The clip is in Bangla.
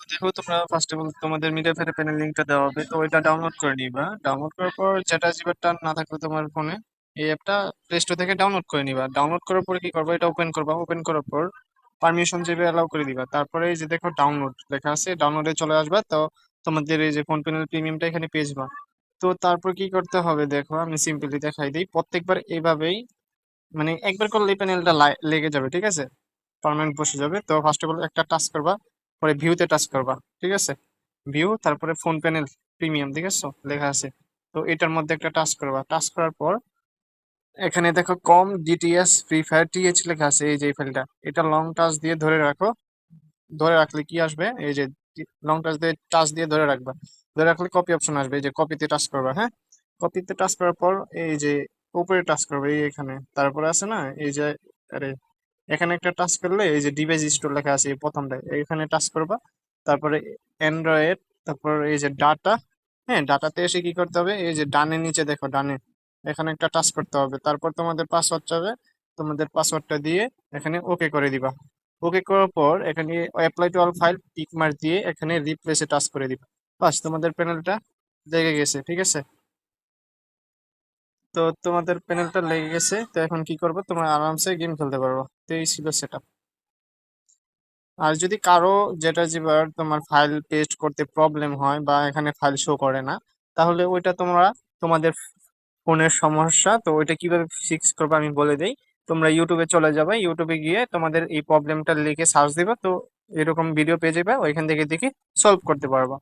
দেখো তোমরা ফার্স্ট অফ অল তোমাদের মিডিয়া ফায়ার প্যানেল লিঙ্কটা দেওয়া হবে, তো ওইটা ডাউনলোড করে নিবা। ডাউনলোড করার পর যেটা জিবারটা না থাকবে তোমার ফোনে, এই অ্যাপটা প্লে স্টোর থেকে ডাউনলোড করে নিবা। ডাউনলোড করার পরে কি করবা, এটা ওপেন করবা। ওপেন করার পর পারমিশন চেপে অ্যালাউ করে দিবা। তারপরে এই যে দেখো ডাউনলোড লেখা আছে, ডাউনলোডে চলে আসবা। তো তোমাদের এই যে ফোন প্যানেল প্রিমিয়ামটা এখানে পেয়ে যাবা। তো তারপর কি করতে হবে দেখো, আমি সিম্পলি দেখাই দিই। প্রত্যেকবার এইভাবেই মানে একবার করলে প্যানেলটা লেগে যাবে, ঠিক আছে, পার্মানেন্ট বসে যাবে। তো ফার্স্ট অফ অল একটা টাচ করবা, পরে ভিউতে টাচ করবা, ঠিক আছে। ভিউ, তারপরে ফোন প্যানেল প্রিমিয়াম, ঠিক আছে, লেখা আছে। তো এটার মধ্যে একটা টাচ করবা। টাচ করার পর এখানে দেখো কম ডিটিএস ফ্রি ফায়ার টিএইচ লেখা আছে, এই যে এই ফাইলটা, এটা লং টাচ দিয়ে ধরে রাখো। ধরে রাখলে কি আসবে, এই যে লং টাচ দিয়ে ধরে রাখবা। ধরে রাখলে কপি অপশন আসবে, এই যে কপিতে টাচ করবা। হ্যাঁ, কপিতে টাচ করার পর এই যে উপরে টাচ করবে, এই এখানে তারপরে আছে না এই যে, আরে এখানে একটা টাচ করলে এই যে ডিভাইস স্টোর লেখা আছে এই প্রথমটা, এখানে টাচ করবা। তারপরে অ্যান্ড্রয়েড, তারপর এই যে ডাটা। হ্যাঁ, ডাটাতে এসে কি করতে হবে, এই যে ডানে নিচে দেখো, ডানে এখানে একটা টাচ করতে হবে। তারপর তোমাদের পাসওয়ার্ড চাবে, তোমাদের পাসওয়ার্ডটা দিয়ে এখানে ওকে করে দিবা। ওকে করার পর এখানে apply to all file tick mark দিয়ে এখানে রিপ্লেসে টাচ করে দিবা। বাস, তোমাদের প্যানেলটা লেগে গেছে, ঠিক আছে। তো তোমাদের প্যানেলটা লেগে গেছে, তো এখন কি করবো, তোমরা আরামসে গেম খেলতে পারবো। তো এই ছিল সেট। আর যদি কারো যেটা যেবার তোমার ফাইল পেস্ট করতে প্রবলেম হয় বা এখানে ফাইল শো করে না, তাহলে ওইটা তোমরা তোমাদের ফোনের সমস্যা, তো ওইটা কিভাবে ফিক্স করবে আমি বলে দেই। তোমরা ইউটিউবে চলে যাবে, ইউটিউবে গিয়ে তোমাদের এই প্রবলেমটা লিখে সার্চ দিবা, তো এরকম ভিডিও পেয়ে যাবে, ওইখান থেকে দেখে সলভ করতে পারবা।